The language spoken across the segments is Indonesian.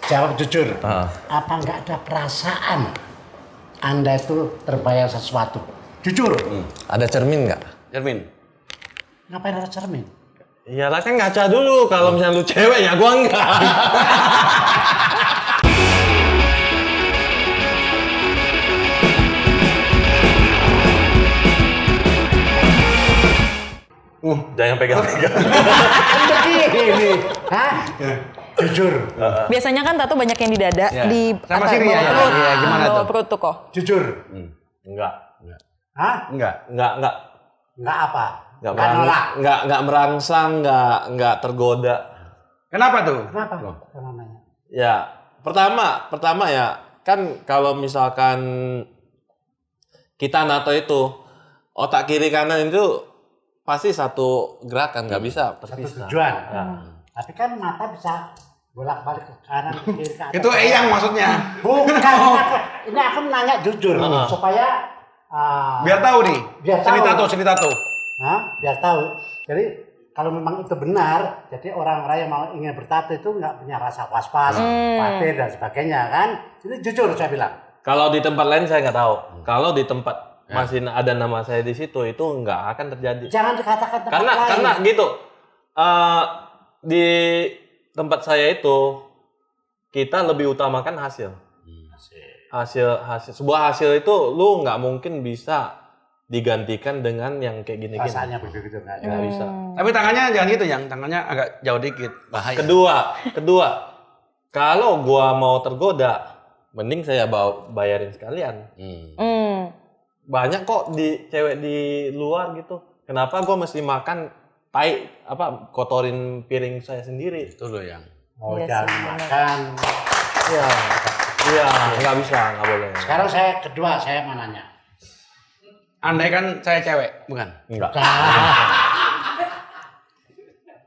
Jawab jujur. Apa nggak ada perasaan Anda itu terbayang sesuatu? Jujur. Ada cermin nggak? Cermin. Ngapain ada cermin? Iyalah kan ngaca dulu kalau misalnya lu cewek ya gua enggak. Jangan pegang-pegang. Begini. Hah? Jujur. Biasanya kan tato banyak yang di dada, di Sama sini ya. perut. Iya, gimana Bawah tuh? perut tuh kok. Jujur. Enggak. Hah? Enggak. Nggak apa? Nggak nolak. nggak merangsang, nggak tergoda. Kenapa tuh? Kenapa? Namanya. Ya, pertama ya kan kalau misalkan kita nato itu otak kiri kanan itu pasti satu gerakan, nggak bisa Satu terpisah. tujuan. Ya. Tapi kan mata bisa bolak-balik ke kanan ke kiri ke atas. Itu eyang maksudnya. Bukan. Ini aku nanya jujur supaya Biar tahu nih. Biar Seni tato. biar tahu. Jadi kalau memang itu benar, jadi orang-orang yang mau ingin bertato itu nggak punya rasa was-was, khawatir dan sebagainya kan. Jadi jujur saya bilang. Kalau di tempat lain saya nggak tahu. Kalau di tempat masih ada nama saya di situ itu nggak akan terjadi. Jangan dikatakan tempat lain. Karena gitu. Di tempat saya itu kita lebih utamakan hasil. Sebuah hasil itu lu nggak mungkin bisa digantikan dengan yang kayak gini-gini. Rasanya begitu nggak bisa. Tapi tangannya jangan gitu, yang tangannya agak jauh dikit. Bahaya. Kedua, kalau gua mau tergoda, mending saya bayarin sekalian. Banyak kok di cewek di luar gitu. Kenapa gua mesti makan kotorin piring saya sendiri? Itu loh yang. mau Iya jangan sih, benar. makan. Iya, nggak bisa, nggak boleh. Sekarang kedua saya mau nanya. Andai kan saya cewek, bukan? Enggak.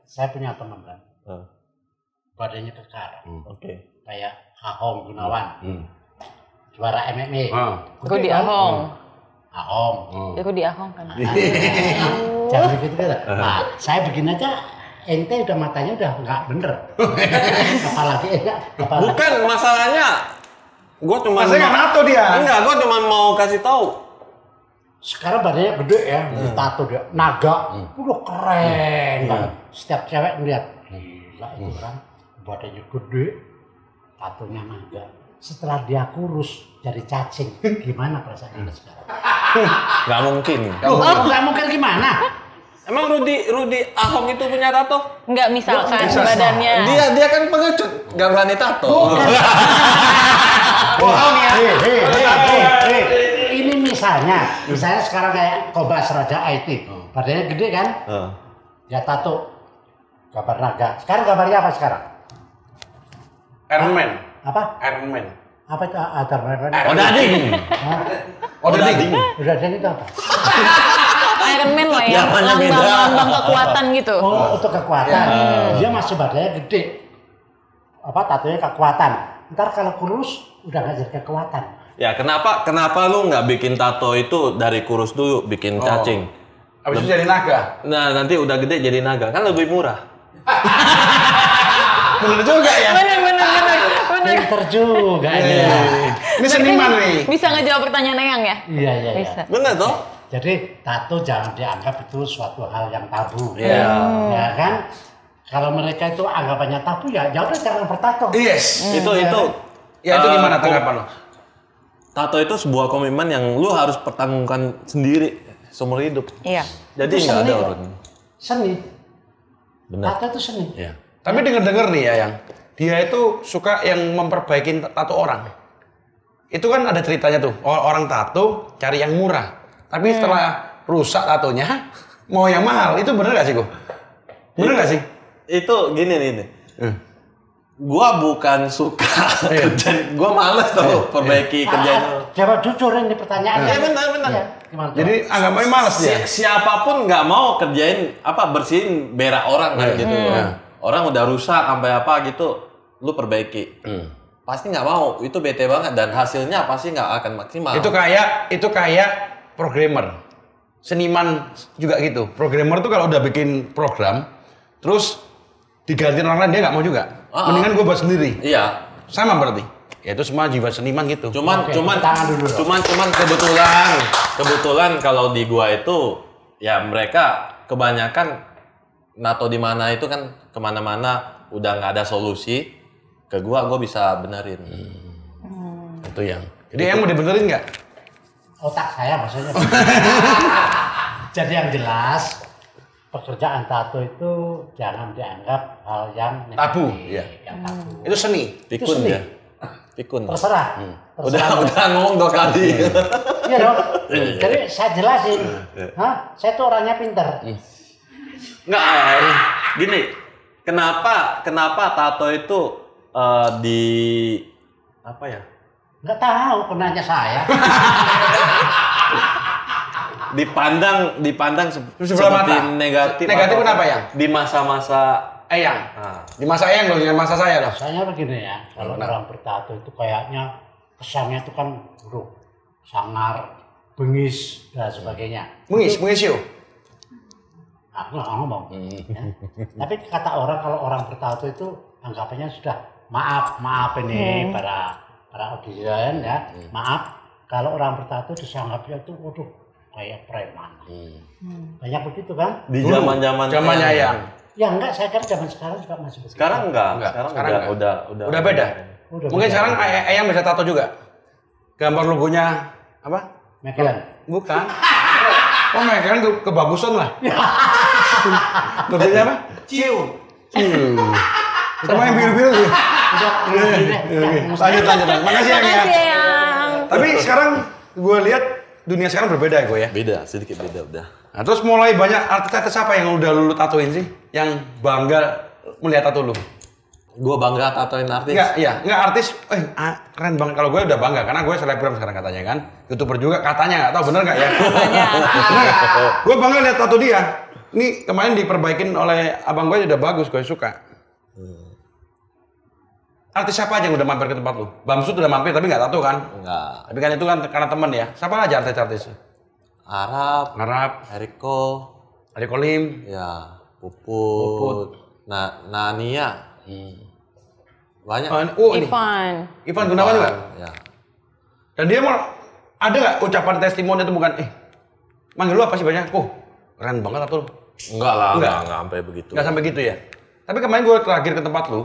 Saya punya teman kan, badannya kekar, Oke. kayak Ahong Gunawan, juara MMA. Aku di Ahong. Ahong. Aku di Ahong kan. Jangan begitu kan. Nah, saya bikin aja, ente udah matanya udah nggak bener. Apalagi Bukan masalahnya. Gua cuma Masanya nggak nato dia. Enggak, gua cuma mau kasih tahu. sekarang badannya gede ya, ditato dia, naga, udah keren banget. Setiap cewek ngeliat, gila itu orang badannya gede, tatonya naga. Setelah dia kurus jadi cacing, gimana perasaan Anda sekarang? Nggak mungkin. Nggak mungkin gimana? Emang Rudi Ahong itu punya tato? Enggak misalkan badannya. Dia kan pengecut, nggak berani tato. Bohong ya. Ini misalnya sekarang kayak Kobas Raja IT, badannya gede kan? Ya tato, gambar naga. Sekarang gambarnya apa sekarang? Iron Man. Apa? Iron Man. Apa itu Iron Man? Odading. Odading. Udah jadi itu apa? Iron Man lah ya, Zamannya beda. lambang kekuatan gitu. Oh, untuk kekuatan. Dia masih badannya gede. Tatonya kekuatan. Ntar kalau kurus udah nggak jadi kekuatan. Ya kenapa lu nggak bikin tato itu dari kurus dulu, bikin cacing? Habis itu jadi naga. Nah nanti udah gede jadi naga, kan lebih murah. Bener juga ya. Bener. Pinter juga ini. Ini seniman nih. Bisa ngejawab pertanyaan Eyang ya? Iya. Bisa. Bener toh? Jadi tato jangan dianggap itu suatu hal yang tabu. Iya. Ya kan? Kalau mereka itu anggapannya tabu ya udah jangan bertato. Yes. Itu Ya itu gimana tanggapan lo? tato itu sebuah komitmen yang lu harus pertanggungkan sendiri seumur hidup. Iya. Jadi Itu nggak ada seni, orang. Seni. Benar. Tato itu seni. Iya. Tapi denger-denger nih ya, yang dia itu suka yang memperbaiki tato orang. Itu kan ada ceritanya tuh, orang tato cari yang murah. Tapi setelah rusak tatonya, mau yang mahal. Itu bener gak sih, Go? Bener gak sih? Itu gini nih. Gua bukan suka kerjaan, gua males tuh perbaiki kerjaan. Jawab jujur ini pertanyaannya. Ya benar. Iya. Gimana? Jadi anggapannya males dia. Siapapun nggak mau kerjain bersihin berak orang kan gitu. Orang udah rusak sampai apa gitu, lu perbaiki. Pasti nggak mau, itu bete banget dan hasilnya pasti nggak akan maksimal. Itu kayak programmer. Seniman juga gitu. Programmer tuh kalau udah bikin program, terus digantiin orang lain dia nggak mau juga. Mendingan gue buat sendiri. Iya. Sama berarti. Ya itu semua jiwa seniman gitu. Cuman kebetulan kalau di gua itu ya mereka kebanyakan nato di mana itu kan kemana-mana udah nggak ada solusi. Ke gua bisa benerin. Itu yang. Jadi yang mau dibenerin nggak? Otak saya maksudnya. Jadi yang jelas pekerjaan tato itu jangan dianggap hal yang negatif, Tabu, iya. yang tabu. Itu seni. Pikun seni. ya. Pikun. Terserah. Udah ngomong 2 kali. Iya dong. Jadi saya jelasin. Saya tuh orangnya pinter. Nggak, gini. Kenapa tato itu apa ya? Nggak tahu, penanya saya. dipandang Sebelah seperti mata. negatif. Negatif atau kenapa, Yang? Di masa-masa Yang. Nah, Di masa Yang loh, jangan masa saya loh. Saya begini ya, kalau orang bertato itu kayaknya kesannya itu kan buruk, sangar, bengis dan sebagainya. Bengis yuk. Aku nggak ngomong. Ya. Tapi kata orang kalau orang bertato itu anggapannya sudah maaf ini para audien ya, maaf kalau orang bertato disanggapnya itu waduh kayak preman. Banyak begitu kan? di zamannya Yang. Ya enggak, saya kan zaman sekarang juga masih begitu. sekarang enggak. Sekarang Udah Udah beda. Mungkin beda. sekarang Eyang bisa tato juga. Gambar logonya apa? Mekelan. Bukan. Oh, Mekelan kebagusan lah. Logonya apa? Ciu. Sama yang biru-biru tuh. Udah, Lanjut. Makasih Yang. Makasih Yang. Tapi sekarang gue lihat dunia sekarang berbeda ya gue ya. beda, sedikit beda udah. Nah, terus mulai banyak artis-artis apa yang udah lu tatoin sih? Yang bangga melihat tato lu? Gua bangga tatoin artis. Enggak artis. Keren banget. Kalau gue udah bangga karena gue selebgram sekarang katanya kan. YouTuber juga katanya, nggak tahu bener nggak ya? Bener nggak? Gue bangga lihat tato dia. Ini kemarin diperbaikin oleh abang gue udah bagus, gue suka. Artis siapa aja yang udah mampir ke tempat lu? Bamsud udah mampir tapi nggak tato kan? Enggak. Tapi kan itu kan karena temen ya. Siapa aja artis-artis? Arab, Eriko, Kolim. ya, Puput. Nania. Banyak. Ini. Ivan Gunawan juga? Ya. Dan dia mau ada nggak ucapan testimoni itu bukan manggil lu apa sih banyak? Keren banget tato lu. Enggak lah, Enggak. enggak sampai begitu. Nggak sampai gitu ya. Tapi kemarin gue terakhir ke tempat lu.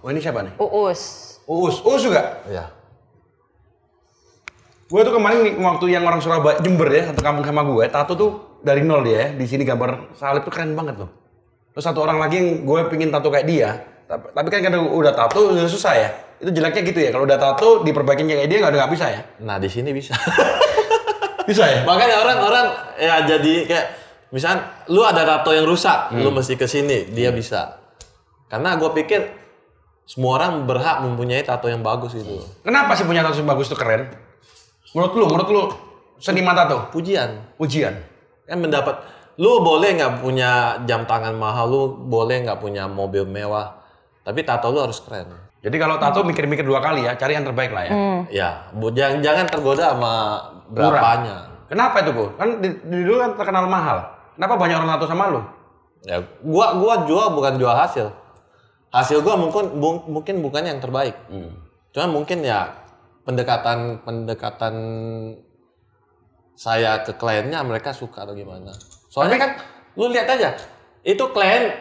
Oh ini siapa nih? Uus juga? Iya. Gue tuh kemarin waktu yang orang Surabaya, Jember ya, satu kampung sama gue, tato tuh dari nol dia ya. Di sini gambar salib tuh keren banget loh. Terus satu orang lagi yang gue pingin tato kayak dia. Tapi kan karena udah tato udah susah ya. Itu jeleknya gitu ya. Kalau udah tato diperbaikin kayak dia nggak bisa ya. Nah di sini bisa. Bisa ya? Makanya orang ya jadi kayak misalnya lu ada tato yang rusak, lu mesti ke sini, dia bisa. Karena gue pikir semua orang berhak mempunyai tato yang bagus gitu. Kenapa sih punya tato yang bagus tuh keren? Menurut lu seniman tato? Pujian. Kan mendapat, lu boleh nggak punya jam tangan mahal, lu boleh nggak punya mobil mewah, tapi tato lu harus keren. Jadi kalau tato mikir-mikir 2 kali ya, cari yang terbaik lah ya. Ya, jangan tergoda sama berapanya. Kenapa itu, Bu? Kan dulu kan terkenal mahal. Kenapa banyak orang tato sama lu? Ya, gua jual bukan jual hasil. Hasil gua mungkin bukan yang terbaik. Cuman mungkin ya pendekatan saya ke kliennya mereka suka atau gimana. Soalnya kan lu lihat aja, itu klien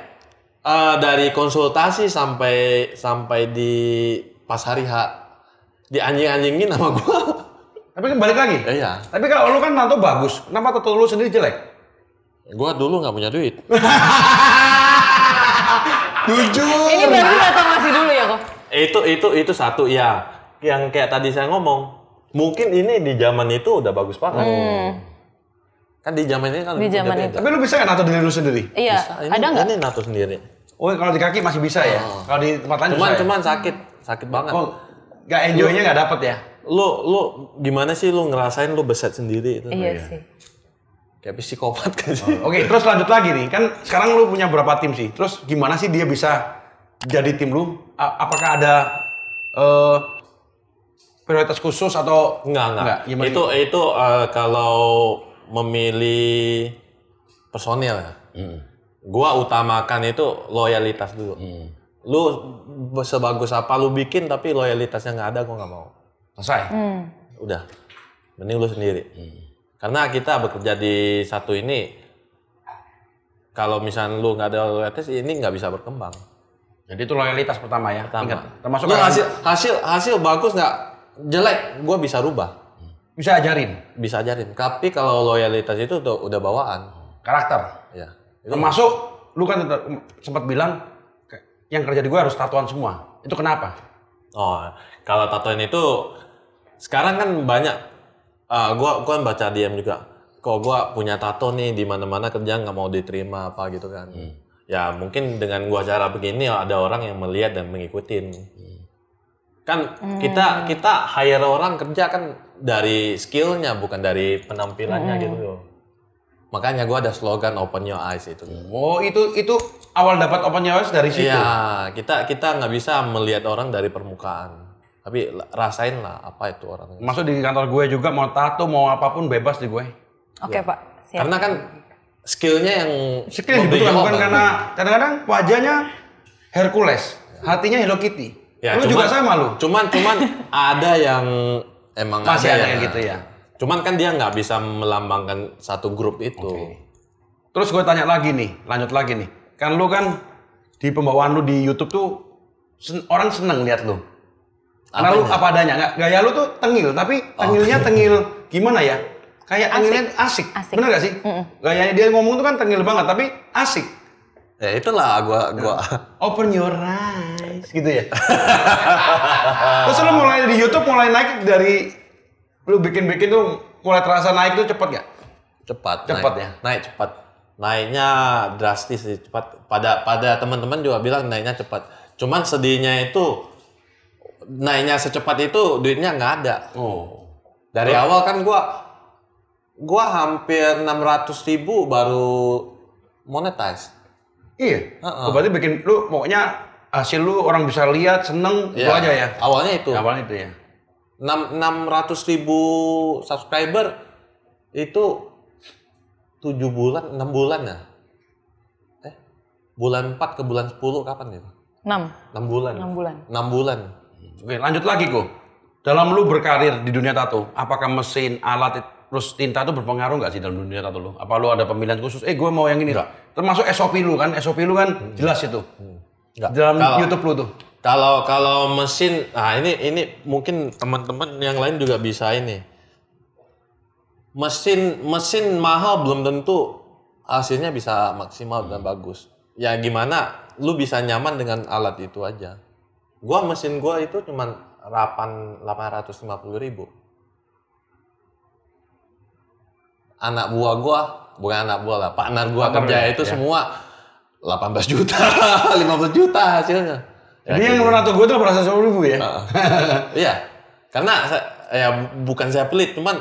dari konsultasi sampai di pas hari H di anjing-anjingin sama gua. Tapi kan balik lagi. Iya. Tapi kalau lu kan tato bagus, kenapa tato lu sendiri jelek? Gua dulu nggak punya duit. Jujur. Ini berarti tato masih dulu ya kok? Itu satu ya. Yang kayak tadi saya ngomong, mungkin ini di zaman itu udah bagus banget. Kan di zaman ini kan Di zaman itu. Tapi lu bisa nggak nato diri lu sendiri? Iya, ada nggak? Ini nato sendiri. Oh, kalau di kaki masih bisa ya? Kalau di tempat lain susah ya? Cuman sakit banget. Oh, nggak enjoy-nya nggak dapet ya? Lu gimana sih lu ngerasain lu beset sendiri itu? Iya sih. Kayak psikopat kan sih. Oke, terus lanjut lagi nih. Kan sekarang lu punya berapa tim sih? Terus gimana sih dia bisa jadi tim lu? Apakah ada prioritas khusus atau Enggak. Gimana? Itu kalau memilih personil ya. Gua utamakan itu loyalitas dulu. Lu sebagus apa lu bikin tapi loyalitasnya nggak ada, gue nggak mau. Selesai. Udah, mending lu sendiri. Karena kita bekerja di satu ini, kalau misalnya lu nggak ada loyalitas, ini nggak bisa berkembang. Jadi itu loyalitas pertama ya. Pertama. Ingat, termasuk lu hasil bagus nggak jelek, gue bisa rubah. bisa ajarin. Bisa ajarin. Tapi kalau loyalitas itu udah bawaan. Karakter. Ya. Termasuk lu kan sempat bilang yang kerja di gue harus tatoan semua. Itu kenapa? Oh, kalau tatoan itu sekarang kan banyak. Gua kan baca DM juga. Kok gua punya tato nih di mana-mana kerja nggak mau diterima apa gitu kan. Ya mungkin dengan gua cara begini ada orang yang melihat dan mengikutin. Kan kita hire orang kerja kan dari skillnya bukan dari penampilannya gitu loh. Makanya gua ada slogan open your eyes itu. Oh, itu awal dapat open your eyes dari situ. Iya, kita nggak bisa melihat orang dari permukaan. Tapi rasain lah apa itu orang. Masuk di kantor gue juga mau tato mau apapun bebas di gue. Oke, Pak. Siap. Karena kan skillnya yang Skill yang dibutuhkan bukan karena kadang-kadang wajahnya Hercules, hatinya Hello Kitty. Ya, lu juga sama lu. Cuman ada yang emang Masih ada ya. yang gitu ya. Cuman kan dia nggak bisa melambangkan satu grup itu. Terus gue tanya lagi nih, lanjut lagi nih. Kan lu kan di pembawaan lu di YouTube tuh orang seneng lihat lu. Karena lu apa adanya, nggak gaya lu tuh tengil, tapi tengilnya tengil gimana ya? Kayak anginnya asik. Bener gak sih? Gayanya dia ngomong tuh kan tengil banget, tapi asik. Ya itulah gua Open your eyes gitu ya. Terus lu mulai di YouTube mulai naik dari lu bikin-bikin tuh mulai terasa naik tuh cepet gak? cepat ya. Naik cepat. Naiknya drastis sih, cepat. Pada teman-teman juga bilang naiknya cepat. Cuman sedihnya itu naiknya secepat itu duitnya nggak ada. Dari awal kan gua hampir 600.000 baru monetize. Iya. Berarti bikin lu pokoknya hasil lu orang bisa lihat seneng itu aja ya. Awalnya itu. Awalnya itu ya. 600.000 subscriber itu 7 bulan, 6 bulan ya? Bulan 4 ke bulan 10 kapan gitu? 6 bulan. 6 bulan. Oke, lanjut lagi kok. Dalam lu berkarir di dunia tato, apakah mesin, alat, terus tinta itu berpengaruh nggak sih dalam dunia tato lu? Apa lu ada pemilihan khusus? Gue mau yang ini lah. Termasuk SOP lu kan jelas itu. Dalam YouTube lu tuh. Kalau mesin, nah ini mungkin teman-teman yang lain juga bisa ini. Mesin mahal belum tentu hasilnya bisa maksimal dan bagus. Ya gimana lu bisa nyaman dengan alat itu aja. Mesin gua itu cuma 850.000. Anak buah gua, bukan anak buah lah, partner gua kerja itu semua 18 juta, 15 juta hasilnya. Jadi yang lu tato gue tuh 850.000 ya? Iya, karena ya bukan saya pelit, cuman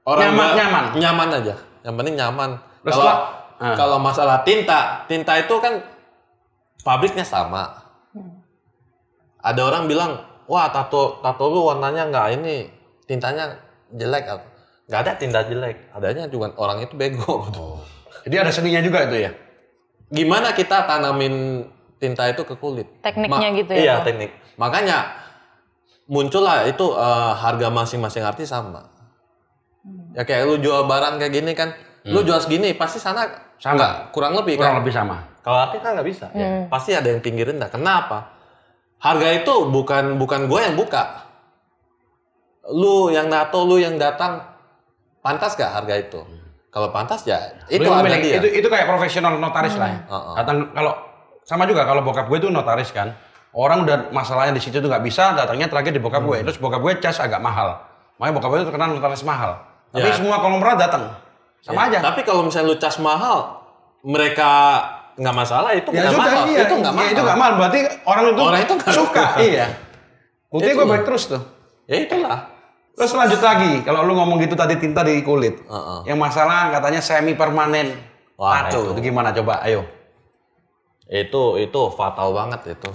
orang nyaman aja. Yang penting nyaman. Kalau masalah tinta itu kan pabriknya sama. Ada orang bilang, wah tato lu warnanya nggak ini, tintanya jelek. Nggak ada tinta jelek, adanya juga orang itu bego. Jadi ada seninya juga itu ya? Gimana kita tanamin tinta itu ke kulit? Tekniknya gitu ya? Iya, teknik. Makanya muncullah itu harga masing-masing artis sama. Ya kayak lu jual barang kayak gini kan, lu jual segini pasti sana sama, kurang lebih sama. Kalau artis kan nggak bisa, ya. Pasti ada yang tinggi rendah. Kenapa? Harga itu bukan gue yang buka. Lu yang nato, lu yang datang, pantas gak harga itu? Kalau pantas ya itu harga dia. Itu kayak profesional notaris lah ya. Datang kalau sama juga kalau bokap gue itu notaris kan. Orang udah masalahnya di situ tuh nggak bisa, datangnya terakhir di bokap gue. Terus bokap gue cas agak mahal. Makanya bokap gue itu terkenal notaris mahal. Tapi semua konglomerat datang. Sama aja. Tapi kalau misalnya lu cas mahal, mereka nggak masalah, itu nggak mahal. Iya. Itu nggak mahal. Itu nggak mahal. Berarti orang itu suka. Iya. Buktinya gue baik terus tuh. Ya itulah. Terus lanjut lagi, kalau lu ngomong gitu tadi tinta di kulit. Yang masalah katanya semi permanen. Tato itu gimana coba? Ayo. Itu fatal banget itu.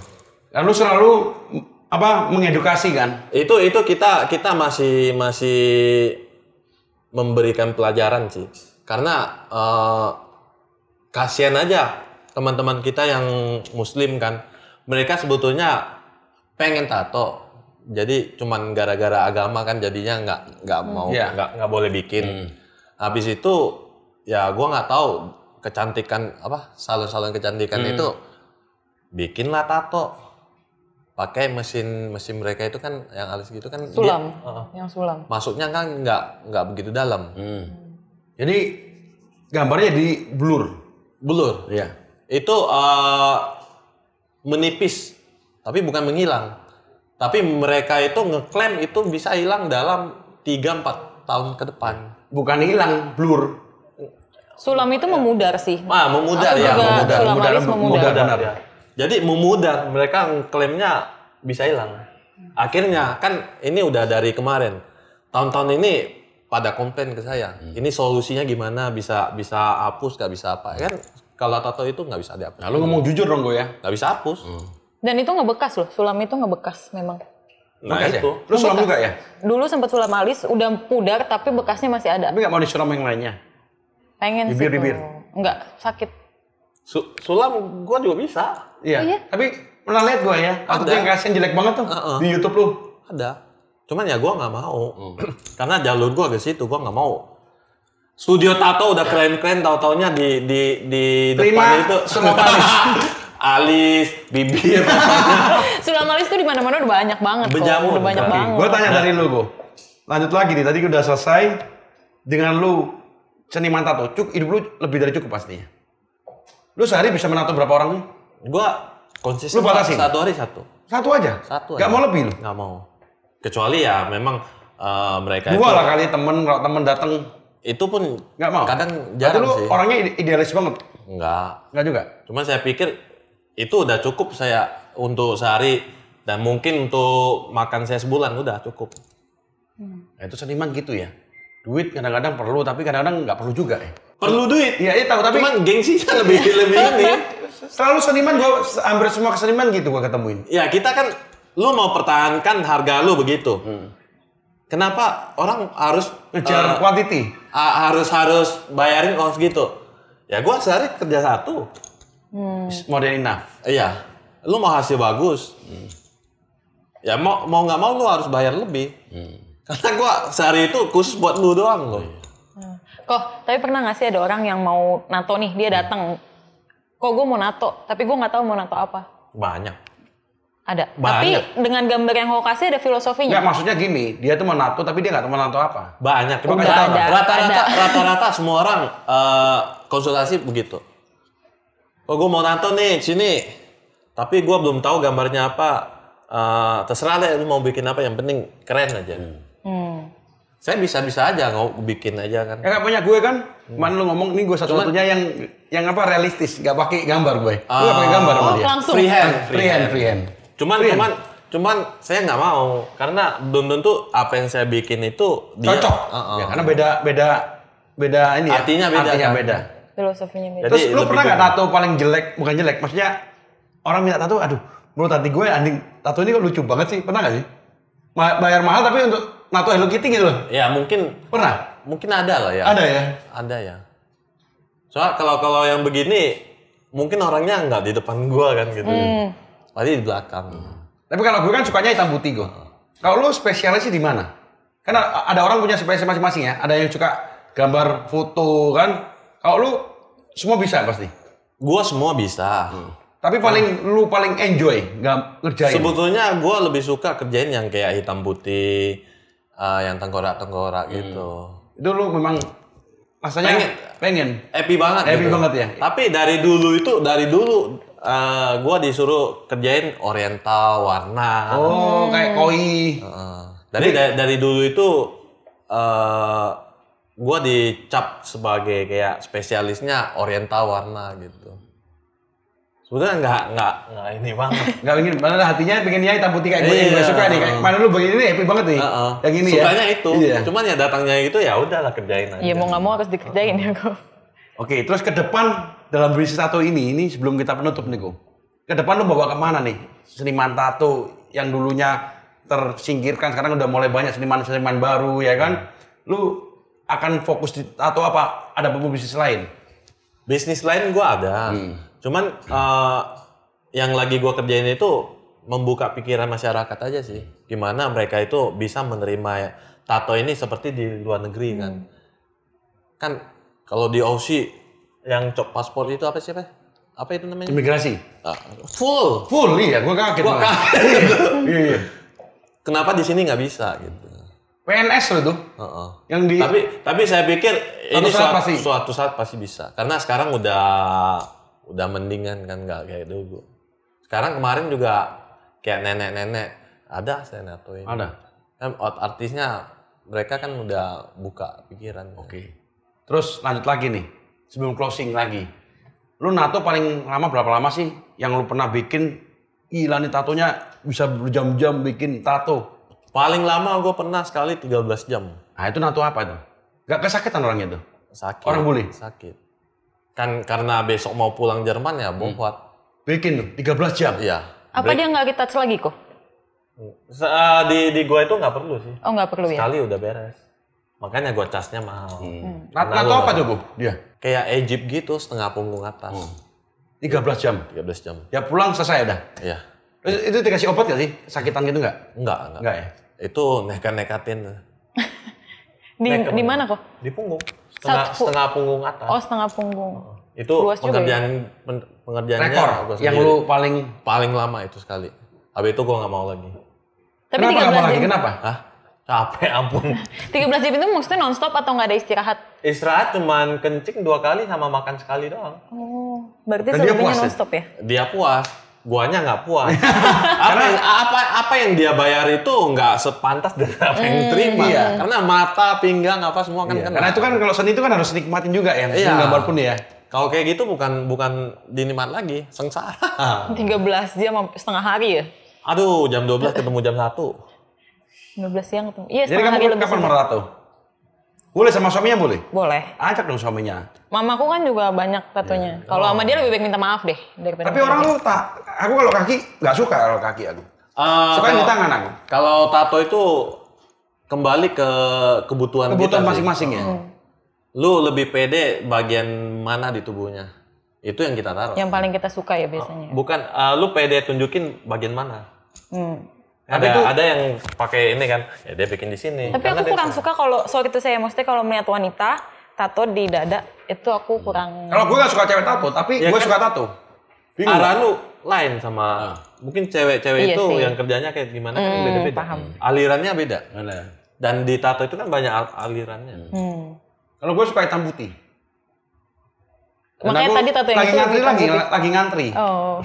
Dan lu selalu mengedukasi kan? Itu kita masih memberikan pelajaran sih. Karena kasihan aja teman-teman kita yang muslim kan. mereka sebetulnya pengen tato. Jadi cuman gara-gara agama kan jadinya nggak mau nggak boleh bikin. Habis itu ya gue nggak tahu kecantikan salon-salon kecantikan itu bikinlah tato. Pakai mesin mereka itu kan yang alis gitu kan sulam. Yang sulam. Masuknya kan nggak begitu dalam. Jadi gambarnya di blur. Iya. Itu menipis tapi bukan menghilang. Tapi mereka itu ngeklaim itu bisa hilang dalam 3-4 tahun ke depan. Bukan hilang, blur. Sulam itu memudar sih. Memudar Aku ya, juga sulam alis memudar. Ya. Jadi memudar, mereka klaimnya bisa hilang. Akhirnya kan ini udah dari kemarin. Tahun-tahun ini pada komplain ke saya. Ini solusinya gimana? Bisa hapus, nggak bisa apa? Kan kalau tato itu nggak bisa dihapus. Nah, lu ngomong jujur dong gue ya. Nggak bisa hapus. Dan itu ngebekas loh, sulam itu ngebekas memang. Nah bekas itu. Ya? Lu sulam juga ya? Dulu sempat sulam alis, udah pudar tapi bekasnya masih ada. Tapi nggak mau disulam yang lainnya? Pengen sih. Bibir. Enggak, sakit. Sulam gua juga bisa. Iya. Oh, iya? Tapi pernah lihat gua ya, waktu yang kasihan jelek banget tuh di YouTube lu. Ada. Cuman ya gua nggak mau. Karena jalur gua ke situ, gua nggak mau. Studio tato udah keren-keren, tahu-taunya di depan itu sulam alis. alis, bibir, Sulam alis tuh di mana-mana udah banyak banget kok. Berjamur. Udah banyak banget. Gue tanya dari lu, Go. Lanjut lagi nih, tadi udah selesai dengan lu seniman tato. Hidup lu lebih dari cukup pastinya. Lu sehari bisa menato berapa orang nih? Gua konsisten Lu batasin? satu hari satu. Satu aja? Satu Gak aja. mau lebih lu? Nggak mau. Kecuali ya memang mereka Dua itu lah kali kalau temen dateng. itu pun Nggak mau? kadang Berarti jarang lu sih. orangnya idealis banget? Enggak. Juga? Cuman saya pikir itu udah cukup saya untuk sehari dan mungkin untuk makan saya sebulan udah cukup. Nah, itu seniman gitu ya? Duit kadang-kadang perlu, tapi kadang-kadang nggak perlu juga ya? Perlu duit. Iya tahu, tapi Cuman gengsinya lebih ini. selalu seniman, hampir semua seniman gitu gua ketemuin. Ya kita kan, lu mau pertahankan harga lu begitu. Kenapa orang harus Ngejar quantity. harus bayarin kos gitu? Ya gua sehari kerja satu. Modern enough. Iya. Lu mau hasil bagus. Ya mau nggak mau lu harus bayar lebih. Karena gua sehari itu khusus buat lu doang loh. Kok, tapi pernah nggak sih ada orang yang mau nato nih, dia datang. Kok gue mau nato, tapi gue nggak tahu mau nato apa. Banyak. Ada. Banyak. Tapi dengan gambar yang kau kasih ada filosofinya. Nggak, maksudnya gini, dia tuh mau nato tapi dia nggak tahu mau nato apa. Banyak. Coba Udah kasih tahu. ada. Rata-rata semua orang konsultasi begitu. Oh, gue mau nato nih sini, tapi gue belum tahu gambarnya apa. Terserah deh, lu mau bikin apa, yang penting keren aja. Saya bisa aja bikin aja kan. Ya nggak punya gue kan, mana lu ngomong ini gue satu-satunya yang apa realistis, nggak pakai gambar gue. Lu nggak pakai gambar sama dia. Langsung. Freehand. Cuman saya nggak mau karena belum tentu apa yang saya bikin itu dia Cocok. Ya, karena beda ini ya. Artinya beda. Filosofinya beda. Jadi Terus lu lebih pernah nggak ke- tato paling jelek, bukan jelek, maksudnya orang minta tato, aduh, menurut hati gue anjing tato ini kok lucu banget sih, pernah nggak sih? Bayar mahal tapi untuk nato Hello Kitty gitu loh. Ya mungkin ada lah ya. Ada ya? Ada ya. Soalnya kalau yang begini mungkin orangnya nggak di depan gua kan gitu. Pasti di belakang. Tapi kalau gue kan sukanya hitam putih gue. Kalau lu spesialisnya di mana? Karena ada orang punya spesialis masing-masing ya. Ada yang suka gambar foto kan. Kalau lu semua bisa pasti. Gua semua bisa. Tapi lu paling enjoy nggak ngerjain. Sebetulnya gua lebih suka kerjain yang kayak hitam putih, yang tengkorak-tengkorak gitu. Itu lu memang rasanya pengen. Happy banget. Happy gitu. banget ya. Tapi dari dulu gua disuruh kerjain oriental warna. Oh, kayak koi. Dari dulu itu gua dicap sebagai kayak spesialisnya oriental warna gitu. Sebenarnya nggak ini banget. Nggak ingin, mana hatinya pengennya hitam putih kayak gue yang gue Iya. suka nih. Kayak mana lu begini nih happy banget nih. Yang ini ya. Sukanya itu. Iya. Cuman ya datangnya itu ya udahlah kerjain aja. Iya mau nggak mau harus dikerjain ya kok. Oke, terus ke depan dalam bisnis tato ini sebelum kita penutup nih Go. Ke depan lu bawa kemana nih? Seniman tato yang dulunya tersingkirkan, sekarang udah mulai banyak seniman-seniman baru ya kan? Lu akan fokus di tato apa? Ada bisnis lain? Bisnis lain gua ada. Cuman yang lagi gue kerjain itu membuka pikiran masyarakat aja sih. Gimana mereka itu bisa menerima tato ini seperti di luar negeri kan. Kan kalau di Aussie yang cop paspor itu apa sih, apa itu namanya? Imigrasi. Full, iya, gue kaget. Iya. Kenapa di sini nggak bisa gitu? PNS loh itu. Yang di. Tapi saya pikir ini suatu saat pasti bisa. Karena sekarang udah mendingan kan, nggak kayak dulu. Sekarang kemarin juga kayak nenek-nenek ada saya natoin. Ada. Kan artisnya mereka kan udah buka pikiran. Oke. Terus lanjut lagi nih. Sebelum closing lagi. Lu nato paling lama berapa lama sih yang lu pernah bikin? Gila nih tatonya bisa berjam-jam bikin tato. Paling lama gue pernah sekali 13 jam. Nah itu nato apa tuh? Gak kesakitan orangnya tuh? Sakit. Orang bule? Sakit. Kan karena besok mau pulang Jerman ya bohot. Bikin tuh 13 jam? Iya. Apa dia nggak kita touch lagi kok? Di gua itu nggak perlu sih. Oh nggak perlu ya? Sekali udah beres. Makanya gua casnya mahal. Nato apa tuh Bu? Dia? Kayak Egypt gitu, setengah punggung atas. 13 jam? 13 jam. Ya pulang selesai udah? Iya. Itu dikasih obat gak sih? Sakitan gitu nggak? Enggak ya? Itu nekat-nekatin. Di mana kok? Di punggung. Setengah punggung atas. Oh setengah punggung. Itu pengerjaannya rekor yang lu paling lama itu sekali. Habis itu gua nggak mau lagi. Tapi kenapa 13 jam. Kenapa? Hah? Capek ampun. 13 jam itu maksudnya nonstop atau nggak ada istirahat? Istirahat cuman kencing 2 kali sama makan sekali doang. Oh, berarti Dan dia selebihnya puas, nonstop ya? Dia puas. Guanya nggak puas. apa yang dia bayar itu nggak sepantas dengan apa yang diterima. Iya. Karena mata, pinggang apa semua kan. Iya. Karena itu kan kalau seni itu kan harus nikmatin juga ya. Iya. Gambar pun ya. Kalau kayak gitu bukan dinikmat lagi, sengsara. 13 jam setengah hari ya? Aduh, jam 12 ketemu jam 1. 12 siang ketemu. Iya, Jadi setengah hari kamu lebih. kapan merato? Boleh sama suaminya boleh? Boleh. Ajak dong suaminya. Mamaku kan juga banyak tatonya. Kalau sama dia lebih baik minta maaf deh daripada. Tapi orang tuh aku kalau kaki nggak suka kalau kaki aku. Suka di tangan aku. Kalau tato itu kembali ke kebutuhan kita masing-masing ya. Lu lebih pede bagian mana di tubuhnya? Itu yang kita taruh. Yang paling kita suka ya biasanya. Bukan, lu pede tunjukin bagian mana? Tapi ada yang pakai ini kan, ya dia bikin di sini. Tapi aku kurang suka kalau soal itu saya maksudnya kalau melihat wanita tato di dada itu aku kurang. Kalau gue nggak suka cewek tato, tapi Ya gue kan? suka tato. Bingung. Arah lu lain sama mungkin cewek-cewek Iya itu sih. yang kerjanya kayak gimana kan beda-beda. Paham. Alirannya beda. Mana? Dan di tato itu kan banyak alirannya. Kalau gue suka hitam putih. Dan Makanya aku tadi tato yang lagi itu ngantri hitam putih. lagi ngantri. Oh.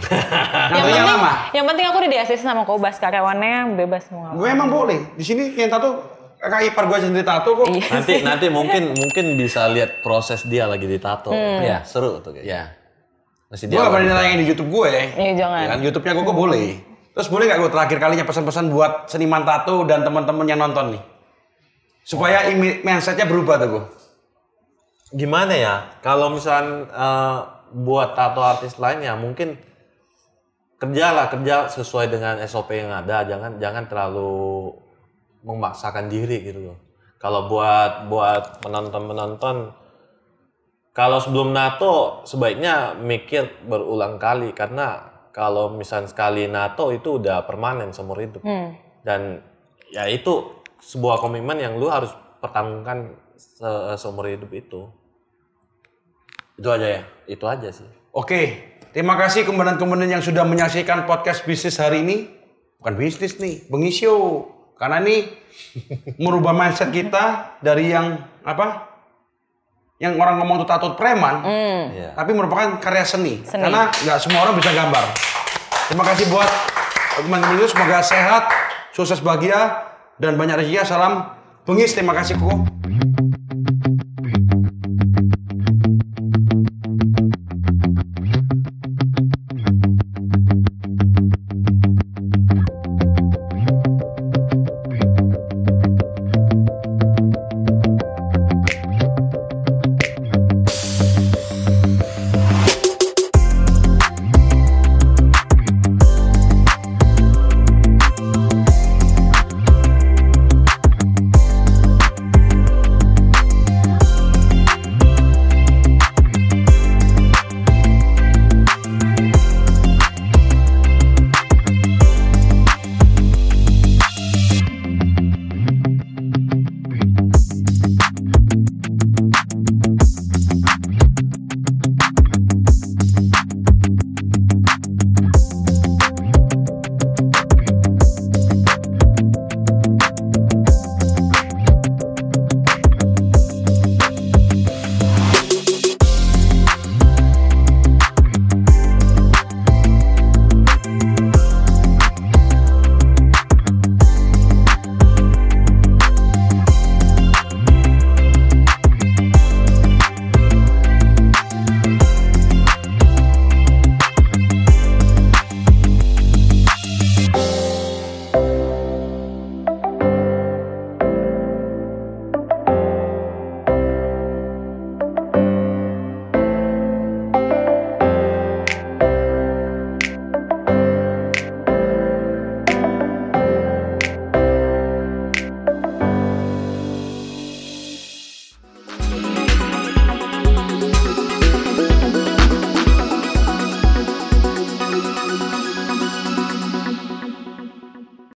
Ngantrinya lama. Yang penting aku udah di ACC sama Kobas, karyawannya bebas mau. Gue emang boleh. Di sini yang tato kakak ipar gue sendiri tato kok. Iya. Nanti mungkin bisa lihat proses dia lagi ditato. Ya, seru tuh kayaknya. Ya. Masih Gue gak berani nanya di YouTube gue. Iya, jangan. Ya kan YouTube-nya gue boleh. Terus boleh gak gue terakhir kalinya pesan-pesan buat seniman tato dan teman-teman yang nonton nih? Supaya mindset-nya berubah tuh gue. Gimana ya? Kalau misal buat tato artis lain ya mungkin kerja sesuai dengan SOP yang ada. Jangan terlalu memaksakan diri gitu loh. Kalau buat penonton, kalau sebelum nato sebaiknya mikir berulang kali karena kalau misal sekali nato itu udah permanen seumur hidup. Dan ya itu sebuah komitmen yang lu harus pertanggungkan seumur hidup itu. Itu aja ya? Itu aja sih. Oke, terima kasih komandan-komandan yang sudah menyaksikan podcast bisnis hari ini. Bukan bisnis nih, Bengisio. Karena ini merubah mindset kita dari yang apa? Yang orang ngomong itu tato preman, tapi merupakan karya seni. Karena nggak semua orang bisa gambar. Terima kasih buat teman-teman itu, semoga sehat, sukses bahagia, dan banyak rezeki. Salam Bengis, terima kasih Koko.